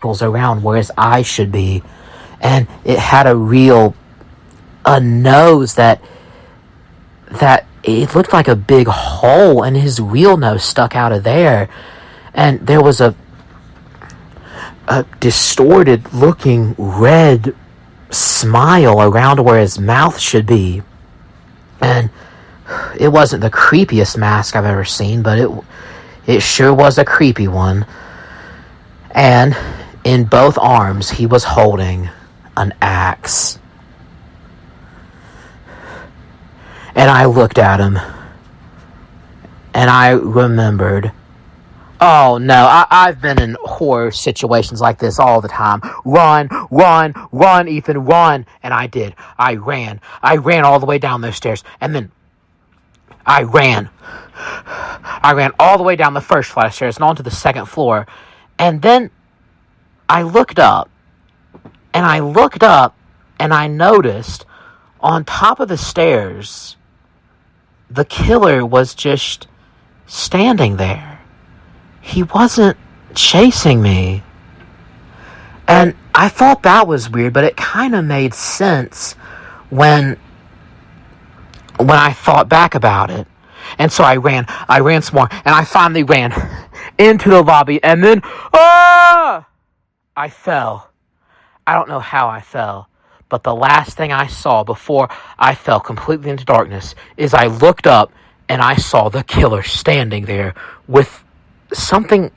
around where his eyes should be, and it had a nose that it looked like a big hole, and his real nose stuck out of there, and there was a distorted looking red smile around where his mouth should be. And it wasn't the creepiest mask I've ever seen, but it sure was a creepy one. And in both arms he was holding an axe. And I looked at him, and I remembered, oh no, I've been in horror situations like this all the time. Run, Ethan, run. And I did. I ran all the way down those stairs, and then I ran all the way down the first flight of stairs and onto the second floor. And then I looked up, and I noticed on top of the stairs, the killer was just standing there. He wasn't chasing me. And I thought that was weird, but it kind of made sense when I thought back about it. And so I ran some more, and I finally ran into the lobby, and then, I fell. I don't know how I fell, but the last thing I saw before I fell completely into darkness is I looked up, and I saw the killer standing there with something.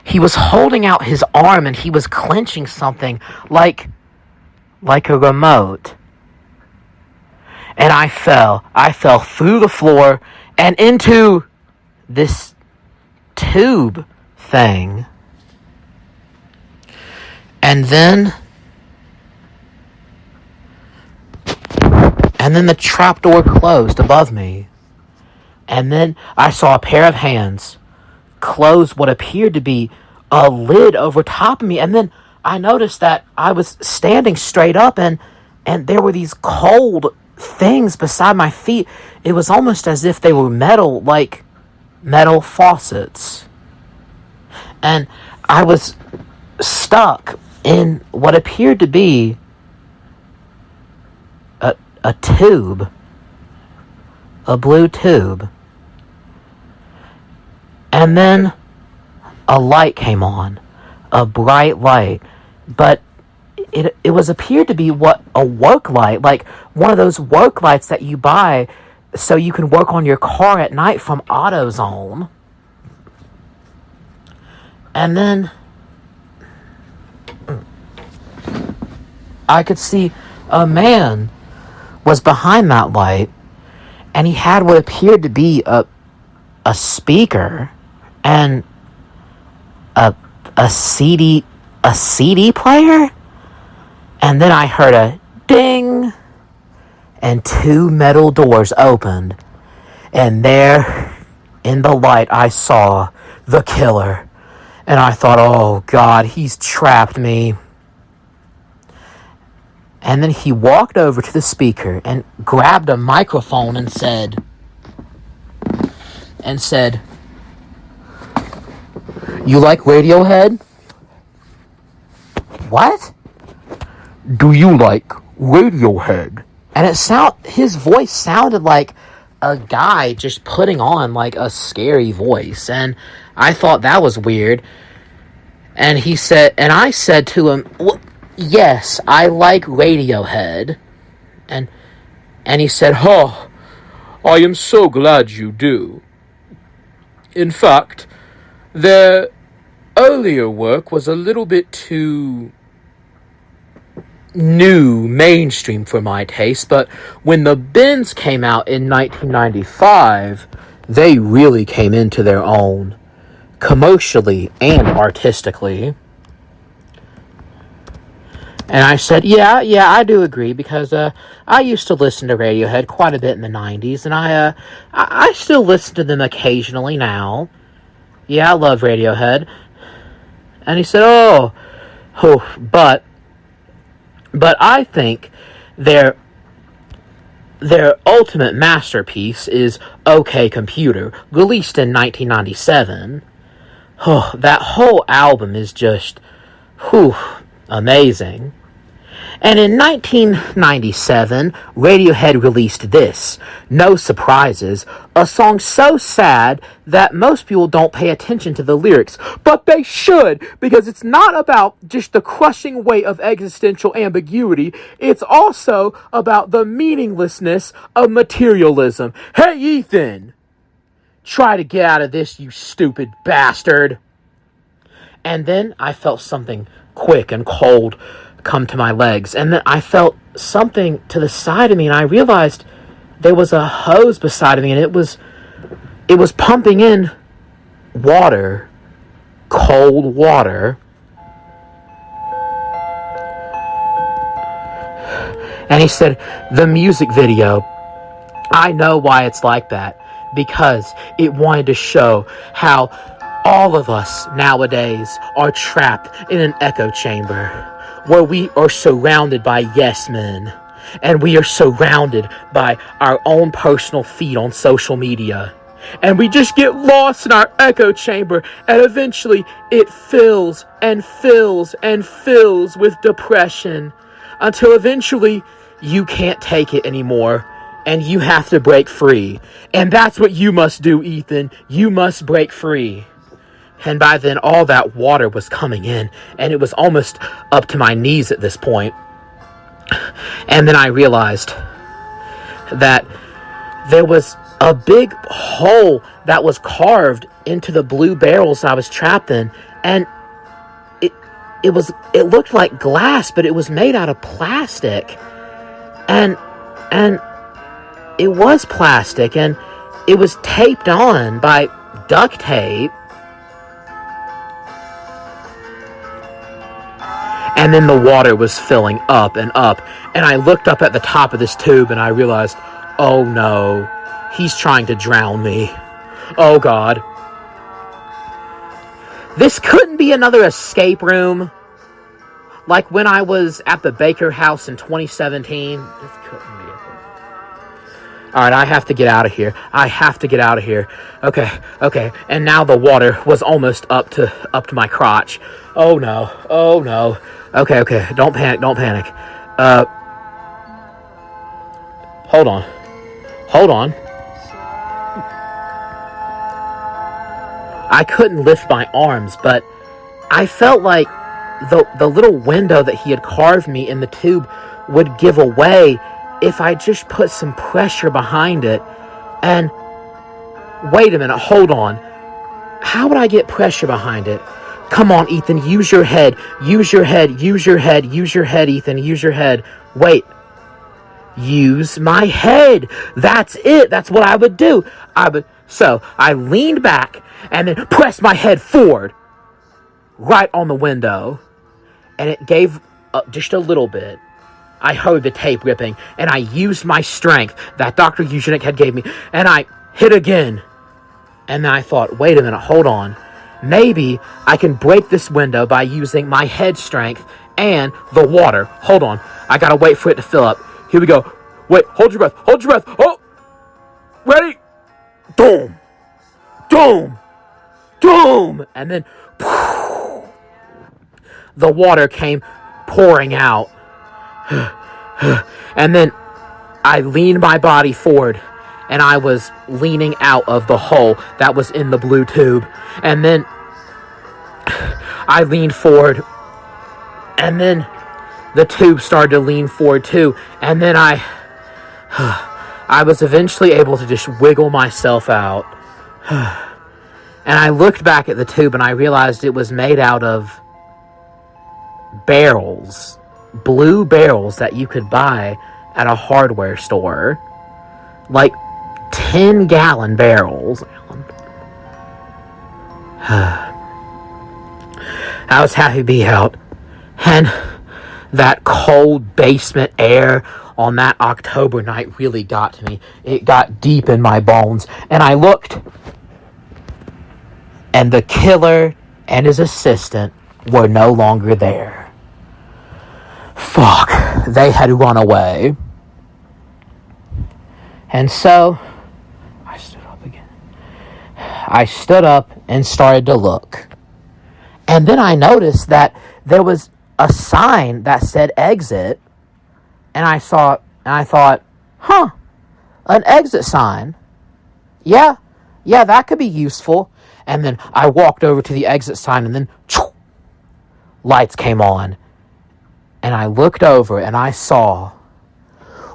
He was holding out his arm, and he was clenching something like a remote. And I fell through the floor and into this tube thing. And then the trapdoor closed above me. And then I saw a pair of hands close what appeared to be a lid over top of me. And then I noticed that I was standing straight up, and there were these cold things beside my feet. It was almost as if they were metal, like metal faucets. And I was stuck in what appeared to be a tube, a blue tube. And then a light came on, a bright light, but it was appeared to be what a work light, like one of those work lights that you buy so you can work on your car at night from AutoZone. And then I could see a man was behind that light, and he had what appeared to be a speaker and a CD player. And then I heard a ding, and two metal doors opened, and there in the light I saw the killer. And I thought, oh God, he's trapped me. And then he walked over to the speaker and grabbed a microphone and said, "You like Radiohead?" "What?" "Do you like Radiohead?" And his voice sounded like a guy just putting on like a scary voice. And I thought that was weird. And I said to him, "Well, yes, I like Radiohead." And he said, "Oh, I am so glad you do. In fact, their earlier work was a little bit too new, mainstream for my taste, but when the Bends came out in 1995, they really came into their own, commercially and artistically." And I said, yeah, I do agree, because I used to listen to Radiohead quite a bit in the 90s, and I still listen to them occasionally now. Yeah, I love Radiohead. And he said, oh, but I think their ultimate masterpiece is OK Computer, released in 1997. Oh, that whole album is just Whew, amazing. And in 1997, Radiohead released this, No Surprises, a song so sad that most people don't pay attention to the lyrics. But they should, because it's not about just the crushing weight of existential ambiguity, it's also about the meaninglessness of materialism. Hey, Ethan! Try to get out of this, you stupid bastard! And then I felt something quick and cold come to my legs, and then I felt something to the side of me, and I realized there was a hose beside of me, and it was pumping in water, cold water. And he said, the music video, I know why it's like that, because it wanted to show how all of us nowadays are trapped in an echo chamber where we are surrounded by yes men, and we are surrounded by our own personal feed on social media, and we just get lost in our echo chamber, and eventually it fills and fills and fills with depression until eventually you can't take it anymore and you have to break free. And that's what you must do, Ethan. You must break free. And by then, all that water was coming in, and it was almost up to my knees at this point. And then I realized that there was a big hole that was carved into the blue barrels I was trapped in, and it looked like glass, but it was made out of plastic. And it was plastic, and it was taped on by duct tape. And then the water was filling up and up. And I looked up at the top of this tube and I realized, oh no, he's trying to drown me. Oh God. This couldn't be another escape room like when I was at the Baker house in 2017. This couldn't be it. Alright, I have to get out of here. Okay. And now the water was almost up to my crotch. Oh no. Okay. Don't panic. Hold on. I couldn't lift my arms, but I felt like the little window that he had carved me in the tube would give away if I just put some pressure behind it. And wait a minute, hold on. How would I get pressure behind it? Come on, Ethan, use your head, Ethan, use your head. Wait. Use my head. That's it. That's what I would do. So I leaned back and then pressed my head forward right on the window, and it gave just a little bit. I heard the tape ripping, and I used my strength that Dr. Eugenic had gave me, and I hit again. And then I thought, wait a minute, hold on. Maybe I can break this window by using my head strength and the water. Hold on. I gotta wait for it to fill up. Here we go. Wait, hold your breath. Oh! Ready? Boom! And then the water came pouring out. And then I leaned my body forward, and I was leaning out of the hole that was in the blue tube. And then I leaned forward, and then the tube started to lean forward too. And then I was eventually able to just wiggle myself out. And I looked back at the tube, and I realized it was made out of barrels. Blue barrels that you could buy at a hardware store. Like 10-gallon barrels. I was happy to be out. And that cold basement air on that October night really got to me. It got deep in my bones. And I looked, and the killer and his assistant were no longer there. Fuck, they had run away. And so, I stood up again. I stood up and started to look. And then I noticed that there was a sign that said exit, and I thought, huh, an exit sign. Yeah, that could be useful. And then I walked over to the exit sign, and then lights came on. And I looked over, and I saw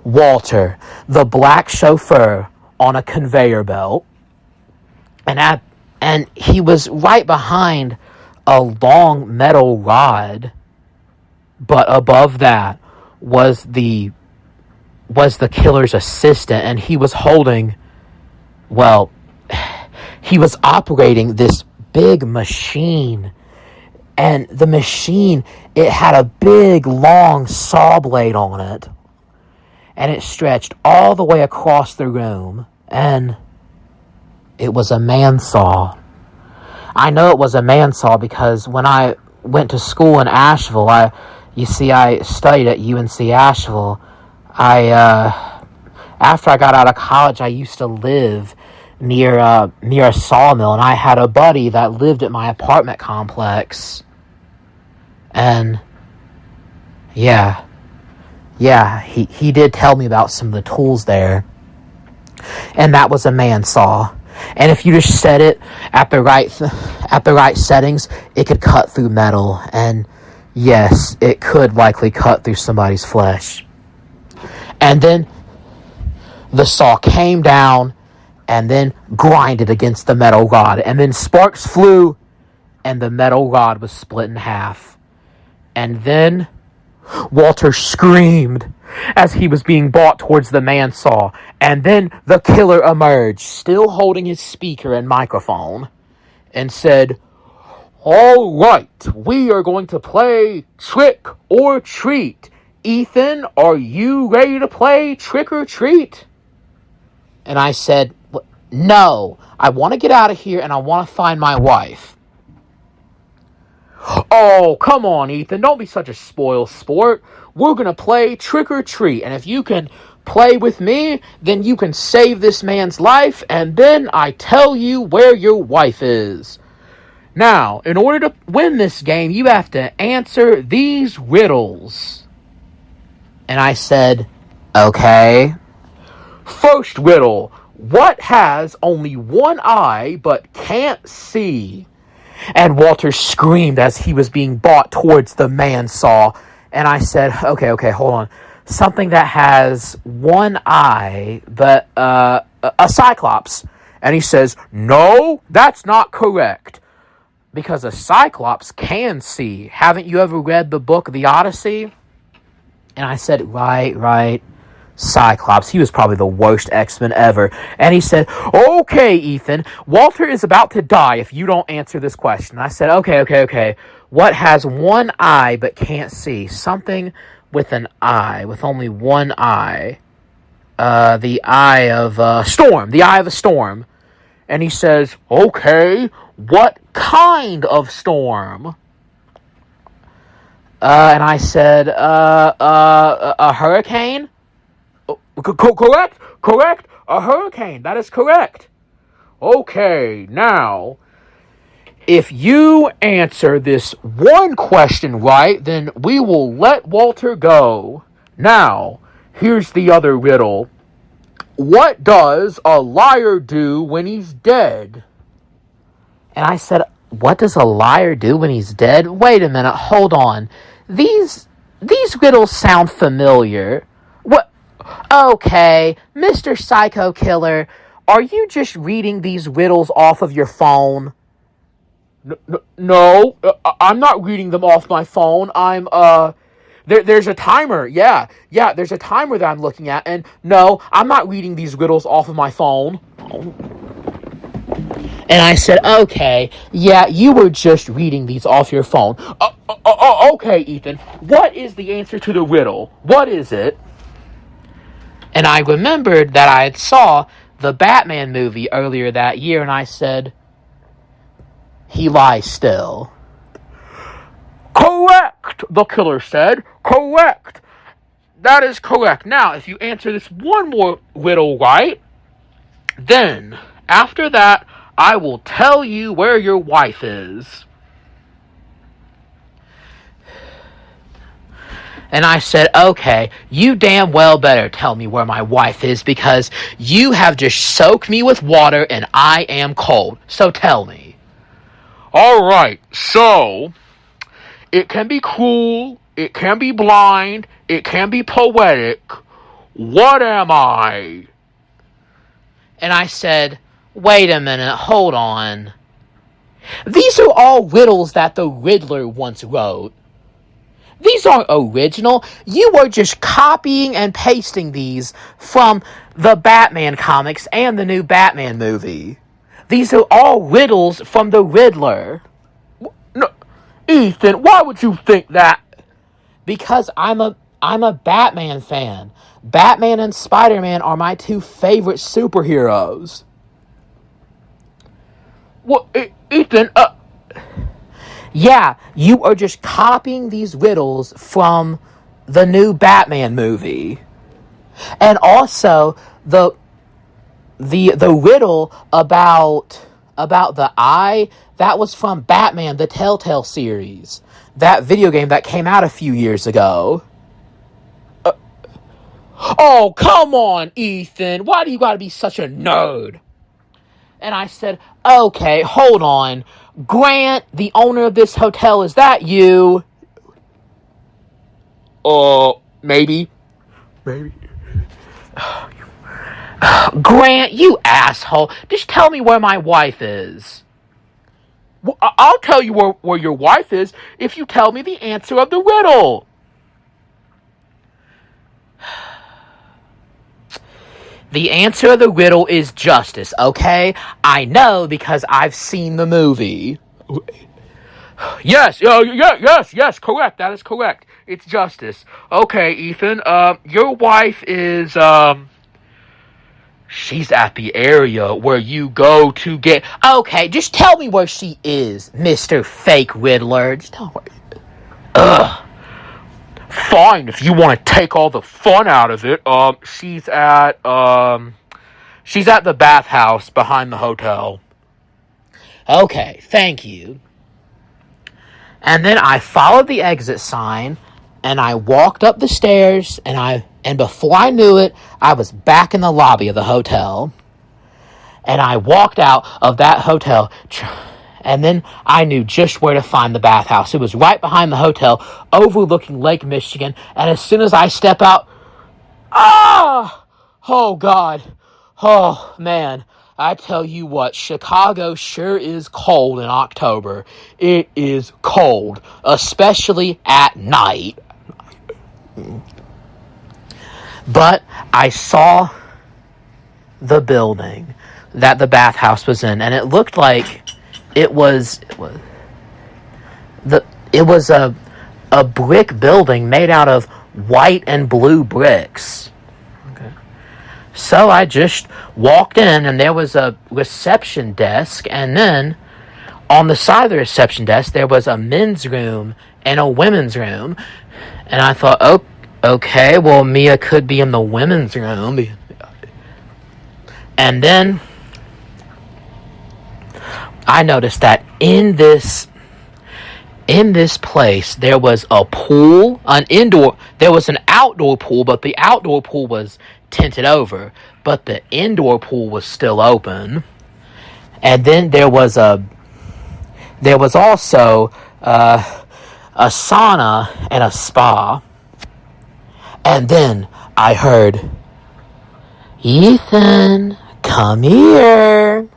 Walter, the black chauffeur, on a conveyor belt. And he was right behind a long metal rod. But above that was the killer's assistant, and he was holding, he was operating this big machine. And the machine, it had a big, long saw blade on it. And it stretched all the way across the room. And it was a man-saw. I know it was a man-saw because when I went to school in Asheville, I studied at UNC Asheville. After I got out of college, I used to live near a sawmill, and I had a buddy that lived at my apartment complex. And yeah, he did tell me about some of the tools there. And that was a man saw. And if you just set it at the right settings, it could cut through metal. And yes, it could likely cut through somebody's flesh. And then the saw came down and then grinded against the metal rod. And then sparks flew, and the metal rod was split in half. And then Walter screamed as he was being brought towards the man saw. And then the killer emerged, still holding his speaker and microphone, and said, "All right, we are going to play trick or treat. Ethan, are you ready to play trick or treat?" And I said, "No, I want to get out of here and I want to find my wife." "Oh, come on, Ethan, don't be such a spoiled sport. We're going to play trick or treat, and if you can play with me, then you can save this man's life, and then I tell you where your wife is. Now, in order to win this game, you have to answer these riddles." And I said, "Okay." First riddle: what has only one eye but can't see? And Walter screamed as he was being brought towards the man saw. And I said, okay, hold on. Something that has one eye, but a cyclops. And he says, "No, that's not correct. Because a cyclops can see. Haven't you ever read the book, The Odyssey?" And I said, right. Cyclops. He was probably the worst X-Men ever. And he said, "Okay, Ethan, Walter is about to die if you don't answer this question." I said, okay. What has one eye but can't see? Something with an eye, with only one eye. The eye of storm. The eye of a storm. And he says, "Okay, what kind of storm?" And I said, a hurricane? Correct. A hurricane. That is correct. Okay, now, if you answer this one question right, then we will let Walter go. Now, here's the other riddle. What does a liar do when he's dead? And I said, what does a liar do when he's dead? Wait a minute, hold on. These riddles sound familiar. What? Okay, Mr. Psycho Killer, are you just reading these riddles off of your phone? No, I'm not reading them off my phone. There's a timer. Yeah, there's a timer that I'm looking at. And no, I'm not reading these riddles off of my phone. And I said, okay, yeah, you were just reading these off your phone. Okay, Ethan, what is the answer to the riddle? What is it? And I remembered that I had saw the Batman movie earlier that year, and I said, he lies still. Correct, the killer said. Correct. That is correct. Now, if you answer this one more riddle right, then, after that, I will tell you where your wife is. And I said, okay, you damn well better tell me where my wife is, because you have just soaked me with water and I am cold. So tell me. Alright, so, it can be cruel, it can be blind, it can be poetic. What am I? And I said, wait a minute, hold on. These are all riddles that the Riddler once wrote. These aren't original. You were just copying and pasting these from the Batman comics and the new Batman movie. These are all riddles from the Riddler. No, Ethan, why would you think that? Because I'm a Batman fan. Batman and Spider-Man are my two favorite superheroes. What, Ethan, yeah, you are just copying these riddles from the new Batman movie. And also, the riddle about the eye, that was from Batman, the Telltale series. That video game that came out a few years ago. Oh, come on, Ethan. Why do you gotta be such a nerd? And I said, okay, hold on. Grant, the owner of this hotel, is that you? Maybe. Grant, you asshole. Just tell me where my wife is. Well, I'll tell you where your wife is if you tell me the answer of the riddle. The answer of the riddle is justice, okay? I know because I've seen the movie. Yes, correct. That is correct. It's justice. Okay, Ethan, your wife is, she's at the area where you go to get... Okay, just tell me where she is, Mr. Fake Riddler. Just tell me where... Ugh. Fine, if you want to take all the fun out of it. She's at the bathhouse behind the hotel. Okay, thank you. And then I followed the exit sign, and I walked up the stairs, and before I knew it, I was back in the lobby of the hotel. And I walked out of that hotel, and then I knew just where to find the bathhouse. It was right behind the hotel, overlooking Lake Michigan. And as soon as I step out, oh God, oh man, I tell you what, Chicago sure is cold in October. It is cold, especially at night. But I saw the building that the bathhouse was in, and it looked like it was a brick building made out of white and blue bricks. Okay. So I just walked in, and there was a reception desk, and then on the side of the reception desk there was a men's room and a women's room. And I thought, oh, okay, well, Mia could be in the women's room. And then I noticed that in this place there was a pool, there was an outdoor pool, but the outdoor pool was tinted over, but the indoor pool was still open. And then there was also a sauna and a spa. And then I heard, Ethan, come here.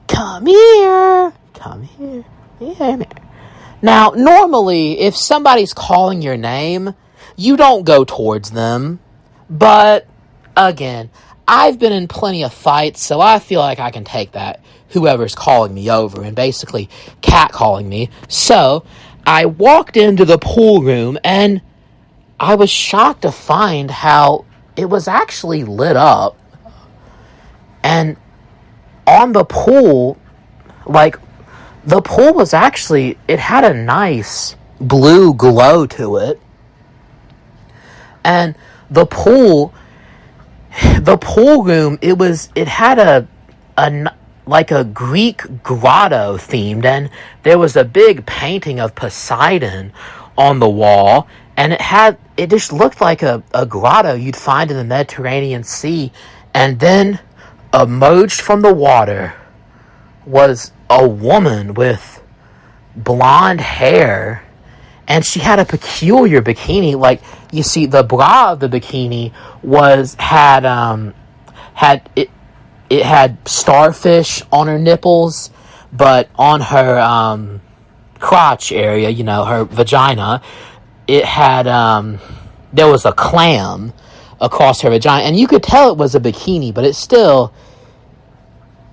Come here. Yeah. Now, normally, if somebody's calling your name, you don't go towards them. But, again, I've been in plenty of fights, so I feel like I can take that, whoever's calling me over, and basically catcalling me. So, I walked into the pool room, and I was shocked to find how it was actually lit up. And on the pool, the pool was actually, it had a nice blue glow to it. And the pool room, it had a Greek grotto themed, and there was a big painting of Poseidon on the wall, and it just looked like a grotto you'd find in the Mediterranean Sea. And then emerged from the water was a woman with blonde hair, and she had a peculiar bikini. Like, you see, the bra of the bikini had starfish on her nipples, but on her crotch area, her vagina, it had there was a clam across her vagina, and you could tell it was a bikini, but it's still,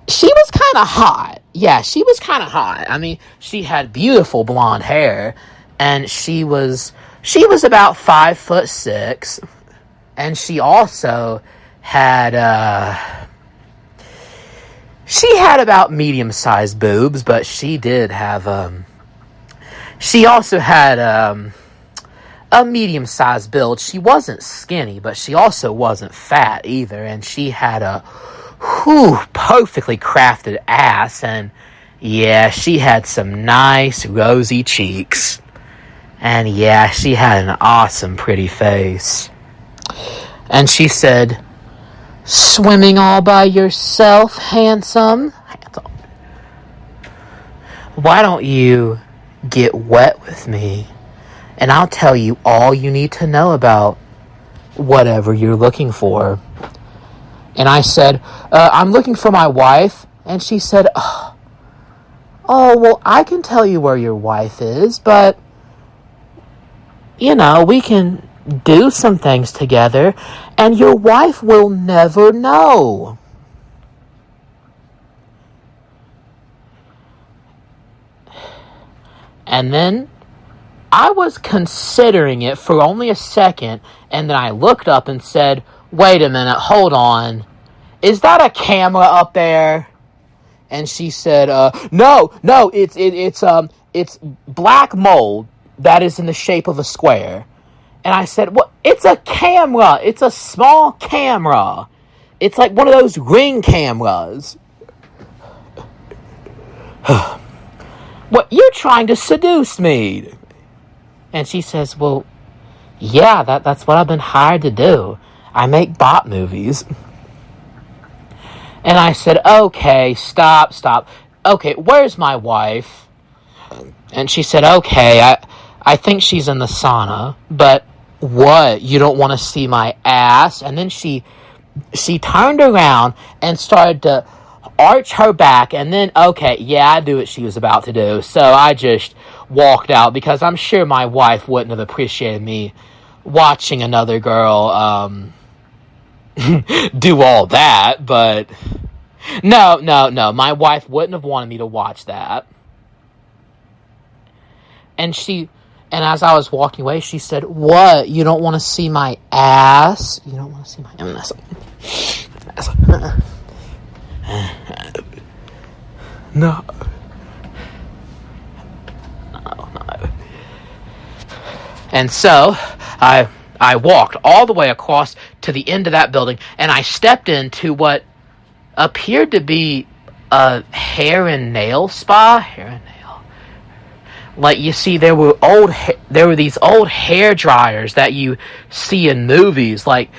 she was kind of hot. Yeah, she was kind of hot. I mean, she had beautiful blonde hair, and she was about 5'6", and she also had about medium-sized boobs, but she did have she also had a medium-sized build. She wasn't skinny, but she also wasn't fat either, and she had a perfectly crafted ass, and yeah, she had some nice rosy cheeks, and yeah, she had an awesome pretty face. And she said, "Swimming all by yourself, handsome? Why don't you get wet with me, and I'll tell you all you need to know about whatever you're looking for." And I said, "I'm looking for my wife." And she said, "Oh, well, I can tell you where your wife is, but, we can do some things together, and your wife will never know." And then I was considering it for only a second, and then I looked up and said, "Wait a minute, hold on. Is that a camera up there?" And she said, "No, it's black mold that is in the shape of a square." And I said, "Well, it's a camera. It's a small camera. It's like one of those Ring cameras." "What, you're trying to seduce me?" And she says, "Well, yeah, that's what I've been hired to do. I make bot movies." And I said, "Okay, stop. Okay, where's my wife?" And she said, "Okay, I think she's in the sauna, but what? You don't want to see my ass?" And then she turned around and started to arch her back, and then, okay, yeah, I knew what she was about to do, so I just walked out, because I'm sure my wife wouldn't have appreciated me watching another girl do all that. But no, my wife wouldn't have wanted me to watch that. And as I was walking away, she said, "What? You don't want to see my ass? You don't want to see my ass?" No. And so I walked all the way across to the end of that building, and I stepped into what appeared to be a hair and nail spa. Like, you see, there were these old hair dryers that you see in movies, like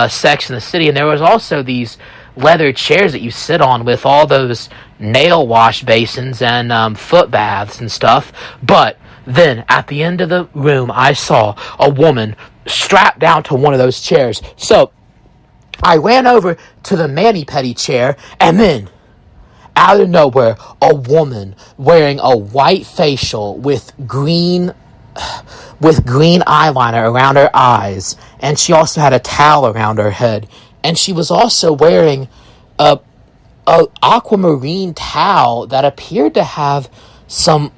Sex and the City, and there was also these leather chairs that you sit on with all those nail wash basins and foot baths and stuff. But then, at the end of the room, I saw a woman strapped down to one of those chairs. So I ran over to the mani-pedi chair, and then, out of nowhere, a woman wearing a white facial with green eyeliner around her eyes, and she also had a towel around her head, and she was also wearing a aquamarine towel that appeared to have some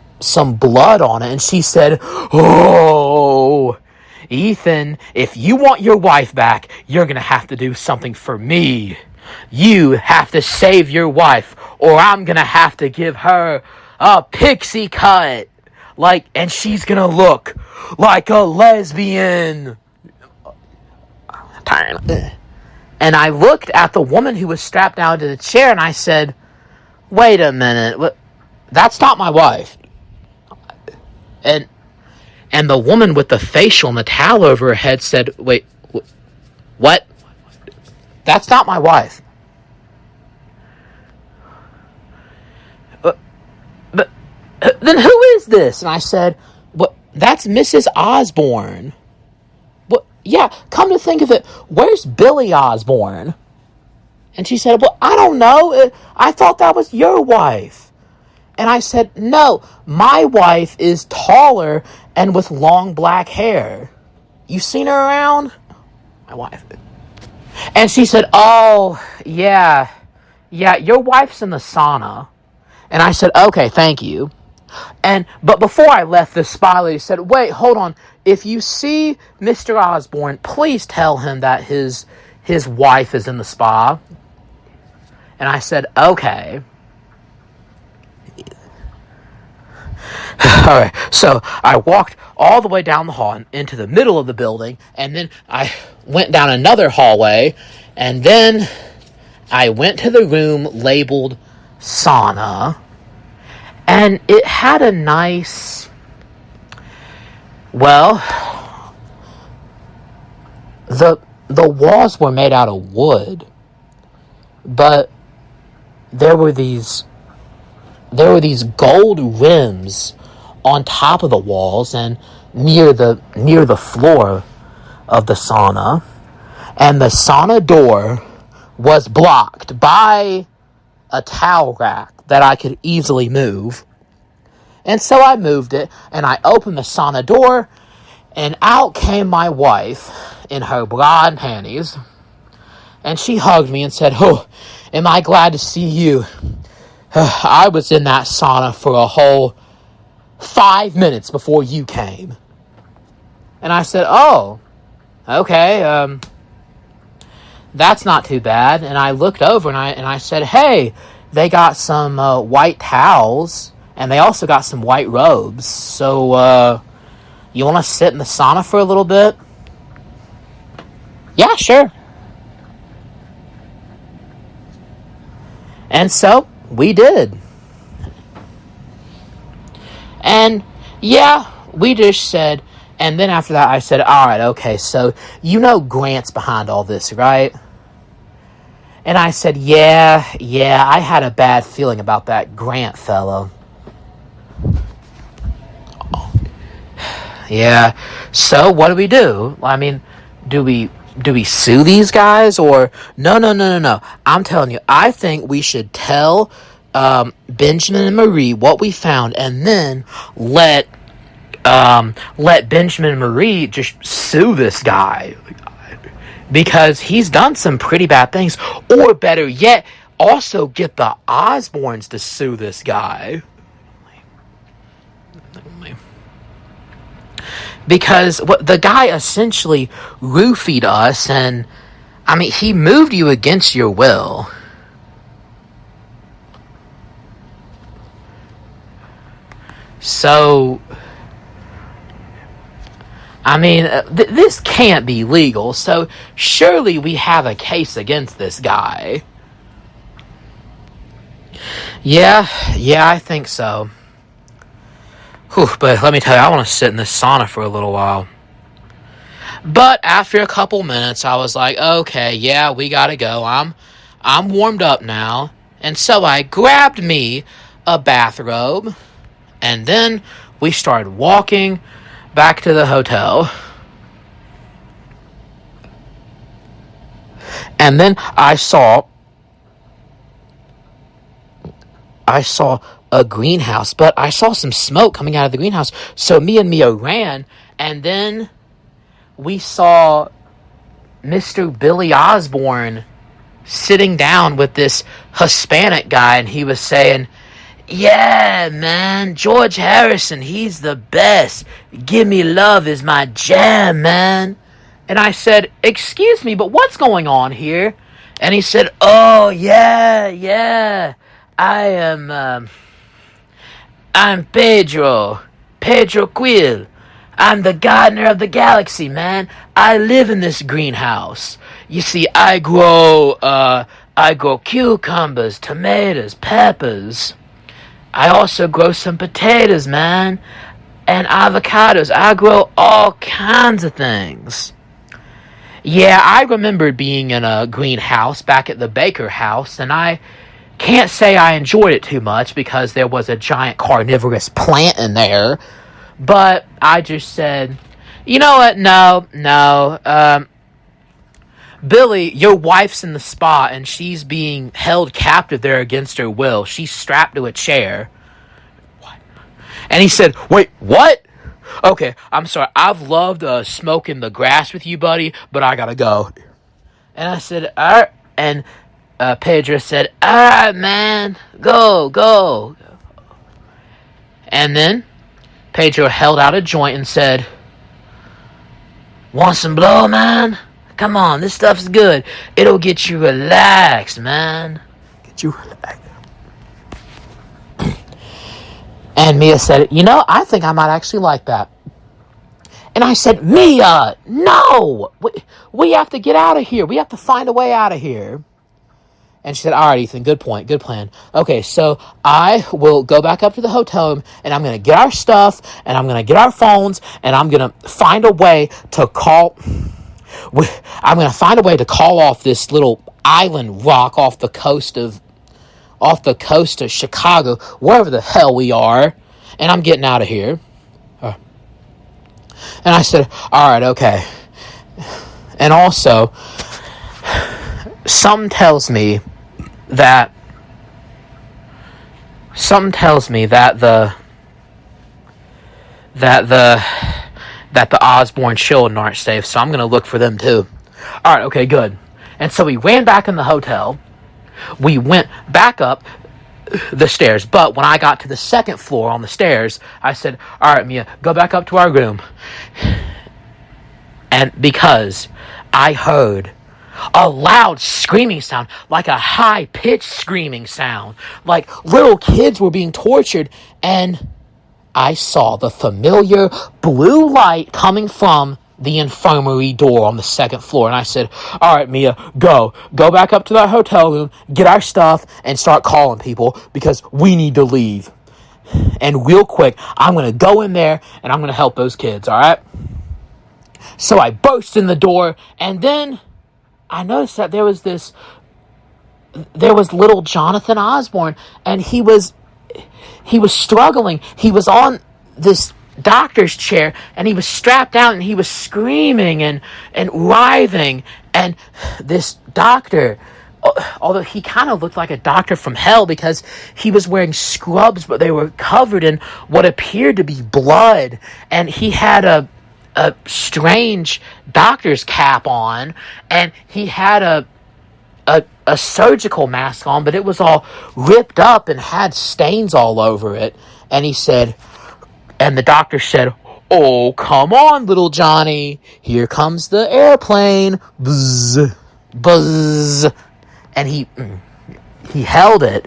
blood on it. And she said, "Oh, Ethan, if you want your wife back, you're gonna have to do something for me. You have to save your wife, or I'm gonna have to give her a pixie cut. And she's gonna look like a lesbian." And I looked at the woman who was strapped down to the chair, and I said, "Wait a minute, that's not my wife." And And the woman with the facial and the towel over her head said, wait, what? That's not my wife. But then who is this? And I said, "What? That's Mrs. Osborne." "What? Yeah, come to think of it, where's Billy Osborne?" And she said, "Well, I don't know. I thought that was your wife." And I said, "No, my wife is taller and with long black hair. You seen her around?" My wife. And she said, "Oh, yeah, your wife's in the sauna." And I said, "Okay, thank you." But before I left, the spy lady said, "Wait, hold on. If you see Mr. Osborne, please tell him that his wife is in the spa." And I said, "Okay." All right, so I walked all the way down the hall and into the middle of the building, and then I went down another hallway, and then I went to the room labeled sauna, and it had a nice, well, the walls were made out of wood, but there were these gold rims on top of the walls and near the floor of the sauna, and the sauna door was blocked by a towel rack that I could easily move. And so I moved it, and I opened the sauna door, and out came my wife in her bra and panties, and she hugged me and said, "Oh, am I glad to see you. I was in that sauna for a whole 5 minutes before you came." And I said, "Oh, okay, that's not too bad." And I looked over and I said, "Hey, they got some white towels, and they also got some white robes. So, you want to sit in the sauna for a little bit?" "Yeah, sure." And so we did. And yeah, we just said, and then after that I said, "All right, okay, so you know Grant's behind all this, right?" And I said, yeah, I had a bad feeling about that Grant fellow." "Yeah, so what do we do? I mean, do we sue these guys, or..." No. I'm telling you, I think we should tell Benjamin and Marie what we found, and then let Benjamin and Marie just sue this guy, because he's done some pretty bad things. Or better yet, also get the Osbornes to sue this guy. Because the guy essentially roofied us, and I mean, he moved you against your will. So, I mean, this can't be legal, so surely we have a case against this guy. Yeah, I think so. Whew, but let me tell you, I want to sit in this sauna for a little while. But after a couple minutes, I was like, okay, yeah, we gotta go. I'm warmed up now. And so I grabbed me a bathrobe, and then we started walking back to the hotel. And then I saw a greenhouse, but I saw some smoke coming out of the greenhouse. So me and Mia ran, and then we saw Mr. Billy Osborne sitting down with this Hispanic guy, and he was saying, "Yeah, man, George Harrison, he's the best. Give Me Love is my jam, man." And I said, "Excuse me, but what's going on here?" And he said, "Oh, yeah, I'm Pedro Quill. I'm the gardener of the galaxy, man. I live in this greenhouse. You see, I grow cucumbers, tomatoes, peppers. I also grow some potatoes, man. and avocados. I grow all kinds of things. Yeah, I remembered being in a greenhouse back at the Baker house, and I can't say I enjoyed it too much because there was a giant carnivorous plant in there. But I just said, you know what? No. Billy, your wife's in the spa, and she's being held captive there against her will. She's strapped to a chair. What? And he said, wait, what? Okay, I'm sorry. I've loved smoking the grass with you, buddy, but I gotta go. And I said, all right. And Pedro said, all right, man, go. And then Pedro held out a joint and said, want some blow, man? Come on, this stuff's good. It'll get you relaxed, man. Get you relaxed. And Mia said, you know, I think I might actually like that. And I said, Mia, no! We have to get out of here. We have to find a way out of here. And she said, all right, Ethan, good point, good plan. Okay, so I will go back up to the hotel room, and I'm going to get our stuff, and I'm going to get our phones, and I'm going to find a way to call... I'm going to find a way to call off this little island rock off the coast of Chicago, wherever the hell we are, and I'm getting out of here. And I said, all right, okay. And also, something tells me that the Osborne children aren't safe, so I'm going to look for them too. All right, okay, good. And so we ran back in the hotel. We went back up the stairs, but when I got to the second floor on the stairs, I said, all right, Mia, go back up to our room. And because I heard a loud screaming sound, like a high-pitched screaming sound, like little kids were being tortured, and I saw the familiar blue light coming from the infirmary door on the second floor. And I said, all right, Mia, go back up to the hotel room, get our stuff, and start calling people because we need to leave. And real quick, I'm going to go in there and I'm going to help those kids, all right? So I burst in the door, and then I noticed that there was little Jonathan Osborne, and he was struggling. He was on this doctor's chair, and he was strapped down, and he was screaming and writhing. And this doctor, although he kind of looked like a doctor from hell because he was wearing scrubs, but they were covered in what appeared to be blood, and he had a strange doctor's cap on, and he had a surgical mask on, but it was all ripped up and had stains all over it. And the doctor said, oh, come on, little Johnny. Here comes the airplane. Buzz, buzz. And he held it.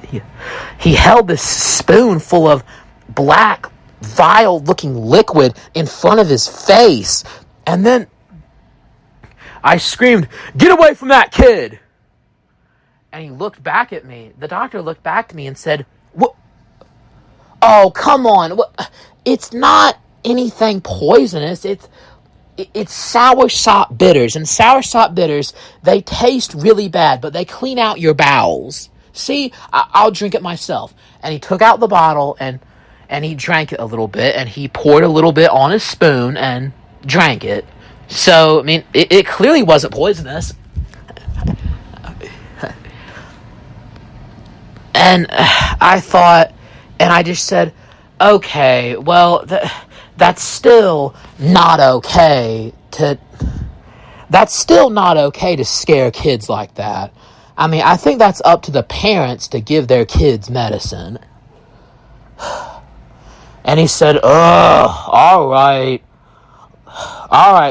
He held this spoon full of black, vile-looking liquid in front of his face. And then I screamed, get away from that kid! And he looked back at me. The doctor looked back to me and said, what? Oh, come on. It's not anything poisonous. It's soursop bitters. And soursop bitters, they taste really bad, but they clean out your bowels. See, I'll drink it myself. And he took out the bottle, and he drank it a little bit, and he poured a little bit on his spoon and drank it. So, I mean, it clearly wasn't poisonous. And I thought, and I just said, okay, well, that's still not okay to scare kids like that. I mean, I think that's up to the parents to give their kids medicine. And he said, all right,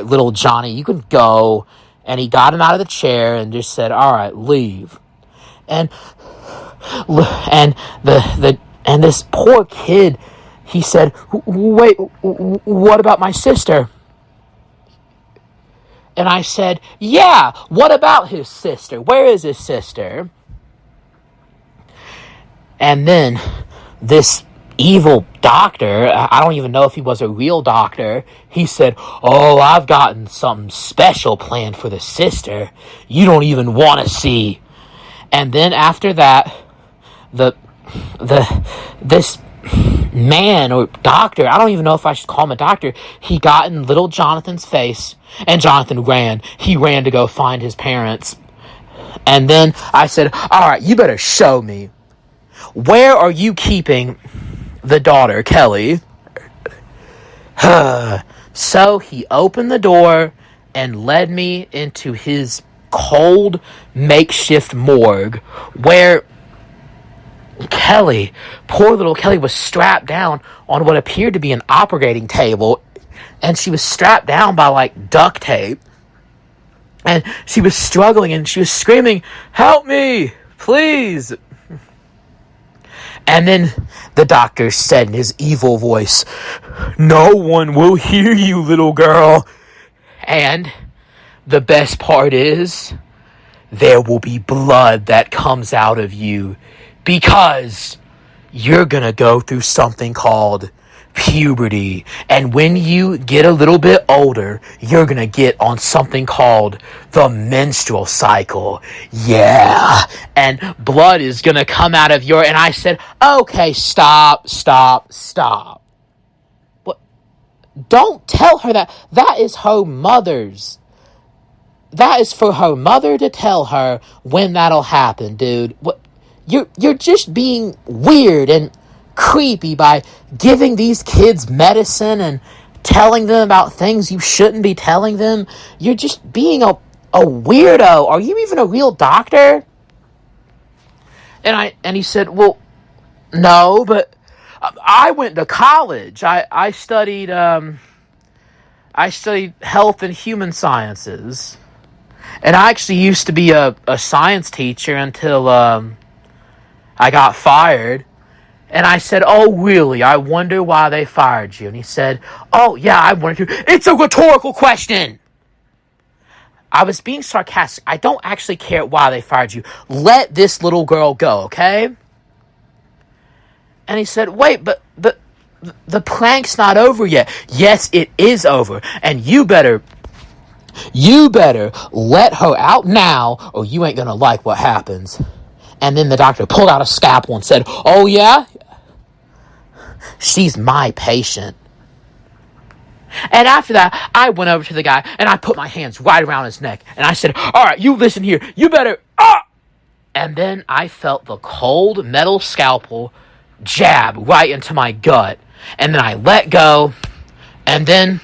little Johnny, you can go. And he got him out of the chair and just said, all right, leave. And this poor kid, he said, wait, what about my sister? And I said, yeah, what about his sister? Where is his sister? And then this evil doctor, I don't even know if he was a real doctor, he said, "Oh, I've gotten something special planned for the sister you don't even want to see." And then after that, this man or doctor, I don't even know if I should call him a doctor, he got in little Jonathan's face, and Jonathan ran. He ran to go find his parents. And then I said, "All right, you better show me. Where are you keeping the daughter, Kelly?" So he opened the door and led me into his cold makeshift morgue, where Kelly, poor little Kelly, was strapped down on what appeared to be an operating table, and she was strapped down by like duct tape, and she was struggling and she was screaming, "Help me, please." And then the doctor said in his evil voice, "No one will hear you, little girl. And the best part is, there will be blood that comes out of you, because you're gonna go through something called puberty. And when you get a little bit older, you're gonna get on something called the menstrual cycle. Yeah. And blood is gonna come out of your..." And I said, "Okay, stop. What? Don't tell her that. That is her mother's. That is for her mother to tell her when that'll happen, dude. What? You're just being weird and creepy by giving these kids medicine and telling them about things you shouldn't be telling them. You're just being a weirdo. Are you even a real doctor?" And he said, "Well, no, but I went to college. I studied health and human sciences. And I actually used to be a science teacher until I got fired." And I said, "Oh, really? I wonder why they fired you." And he said, "Oh, yeah, I wonder too." "It's a rhetorical question." I was being sarcastic. "I don't actually care why they fired you. Let this little girl go, okay?" And he said, "Wait, but the prank's not over yet." "Yes, it is over. And you better let her out now, or you ain't gonna like what happens." And then the doctor pulled out a scalpel and said, "Oh, yeah? She's my patient." And after that, I went over to the guy and I put my hands right around his neck. And I said, "All right, you listen here. You better..." And then I felt the cold metal scalpel jab right into my gut. And then I let go. And then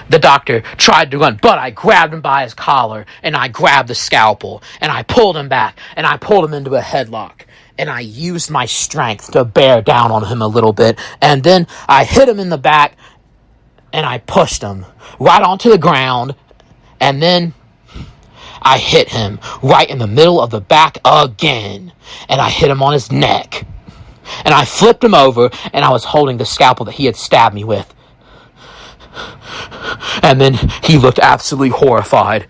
the doctor tried to run, but I grabbed him by his collar, and I grabbed the scalpel, and I pulled him back, and I pulled him into a headlock, and I used my strength to bear down on him a little bit, and then I hit him in the back, and I pushed him right onto the ground, and then I hit him right in the middle of the back again, and I hit him on his neck, and I flipped him over, and I was holding the scalpel that he had stabbed me with. And then he looked absolutely horrified.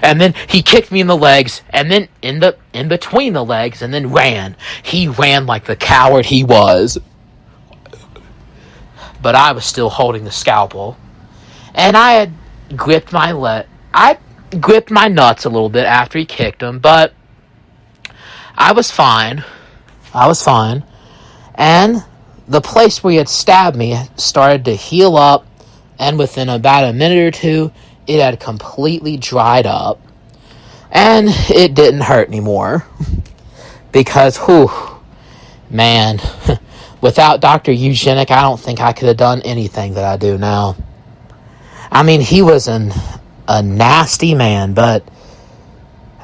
And then he kicked me in the legs, and then in between the legs, and then ran. He ran like the coward he was. But I was still holding the scalpel. And I had gripped I gripped my nuts a little bit after he kicked him, but I was fine. And the place where he had stabbed me started to heal up, and within about a minute or two, it had completely dried up, and it didn't hurt anymore. Because, man, without Dr. Eugenic, I don't think I could have done anything that I do now. I mean, he was a nasty man, but,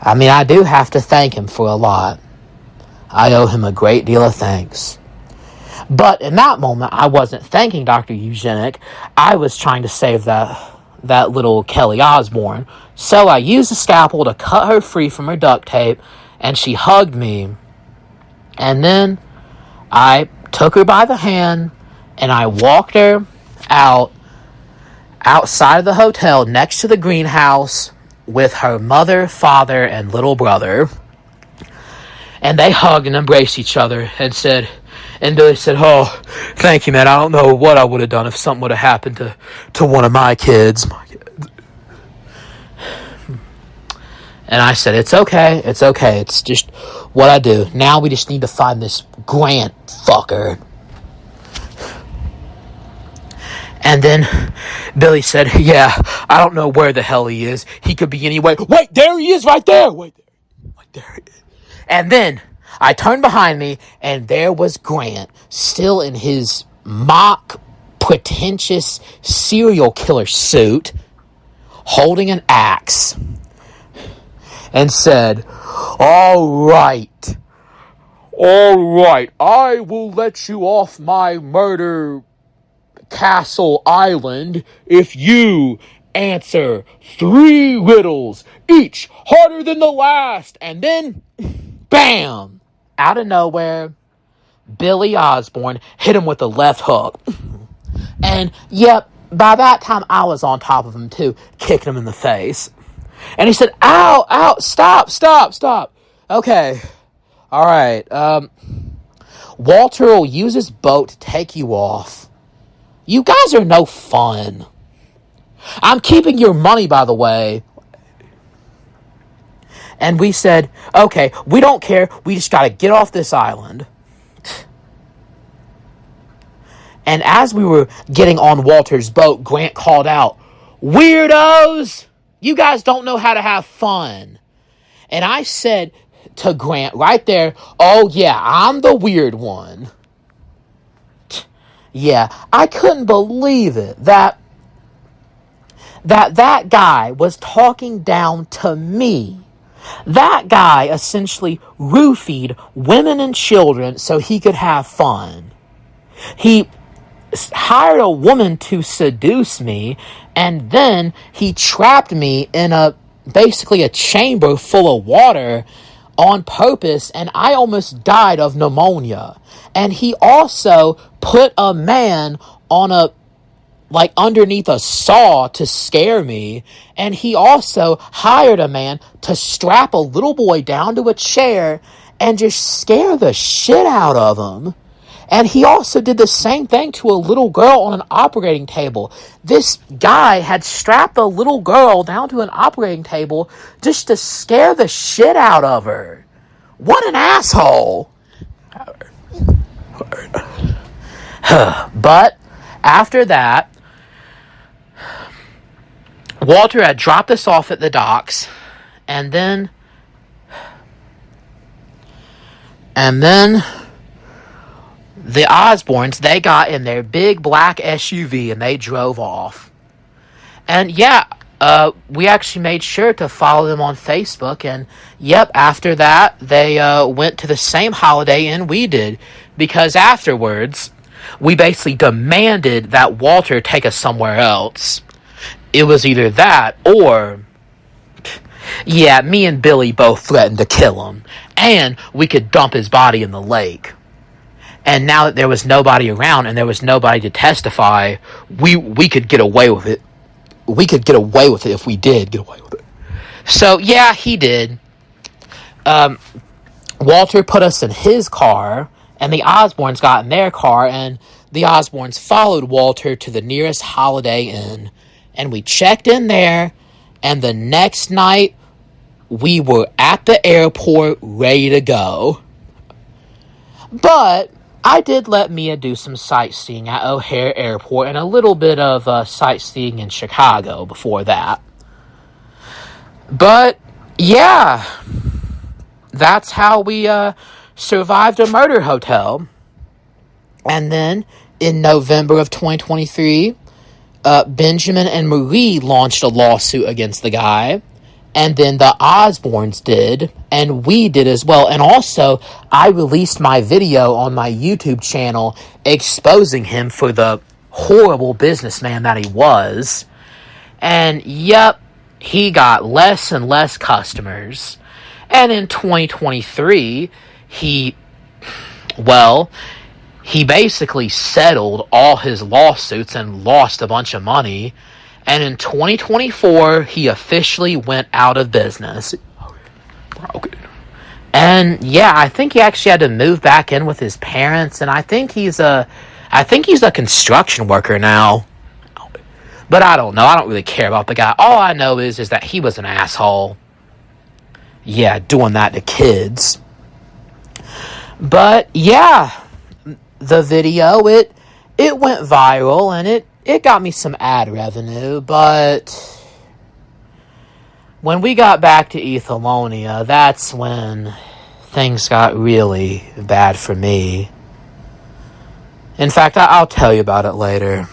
I mean, I do have to thank him for a lot. I owe him a great deal of thanks. But in that moment, I wasn't thanking Dr. Eugenic. I was trying to save that little Kelly Osbourne. So I used a scalpel to cut her free from her duct tape, and she hugged me. And then I took her by the hand, and I walked her outside of the hotel next to the greenhouse with her mother, father, and little brother. And they hugged and embraced each other and Billy said, "Oh, thank you, man. I don't know what I would have done if something would have happened to one of my kids." And I said, it's okay. It's just what I do. Now we just need to find this Grant fucker. And then Billy said, "Yeah, I don't know where the hell he is. He could be anywhere." Wait, there he is right there. Wait, there he is. And then I turned behind me, and there was Grant, still in his mock, pretentious serial killer suit, holding an axe, and said, All right, I will let you off my murder castle island if you answer 3 riddles, each harder than the last." And then, bam! Out of nowhere, Billy Osborne hit him with a left hook. And, yep, by that time I was on top of him too, kicking him in the face. And he said, ow, stop. Okay, alright, Walter will use his boat to take you off. You guys are no fun. I'm keeping your money, by the way. And we said, okay, we don't care. We just got to get off this island. And as we were getting on Walter's boat, Grant called out, "Weirdos! You guys don't know how to have fun." And I said to Grant right there, "Oh yeah, I'm the weird one." Yeah, I couldn't believe it that guy was talking down to me. That guy essentially roofied women and children so he could have fun. He hired a woman to seduce me, and then he trapped me in basically a chamber full of water on purpose, and I almost died of pneumonia. And he also put a man on underneath a saw to scare me. And he also hired a man to strap a little boy down to a chair and just scare the shit out of him. And he also did the same thing to a little girl on an operating table. This guy had strapped a little girl down to an operating table just to scare the shit out of her. What an asshole. But after that, Walter had dropped us off at the docks, and then the Osborns, they got in their big black SUV and they drove off. And yeah, we actually made sure to follow them on Facebook, and yep, after that, they went to the same Holiday Inn we did, because afterwards, we basically demanded that Walter take us somewhere else. It was either that or, yeah, me and Billy both threatened to kill him, and we could dump his body in the lake. And now that there was nobody around and there was nobody to testify, we could get away with it. We could get away with it if we did get away with it. So, yeah, he did. Walter put us in his car, and the Osborns got in their car, and the Osborns followed Walter to the nearest Holiday Inn. And we checked in there, and the next night, we were at the airport ready to go. But I did let Mia do some sightseeing at O'Hare Airport and a little bit of sightseeing in Chicago before that. But, yeah, that's how we survived a murder hotel. And then, in November of 2023, Benjamin and Marie launched a lawsuit against the guy. And then the Osborns did, and we did as well. And also, I released my video on my YouTube channel exposing him for the horrible businessman that he was. And yep, he got less and less customers. And in 2023, he basically settled all his lawsuits and lost a bunch of money. And in 2024, he officially went out of business. Broken. And yeah, I think he actually had to move back in with his parents, and I think he's a construction worker now. But I don't know. I don't really care about the guy. All I know is that he was an asshole. Yeah, doing that to kids. But yeah, the video, it went viral, and it got me some ad revenue, but when we got back to Ethalonia, that's when things got really bad for me. In fact, I'll tell you about it later.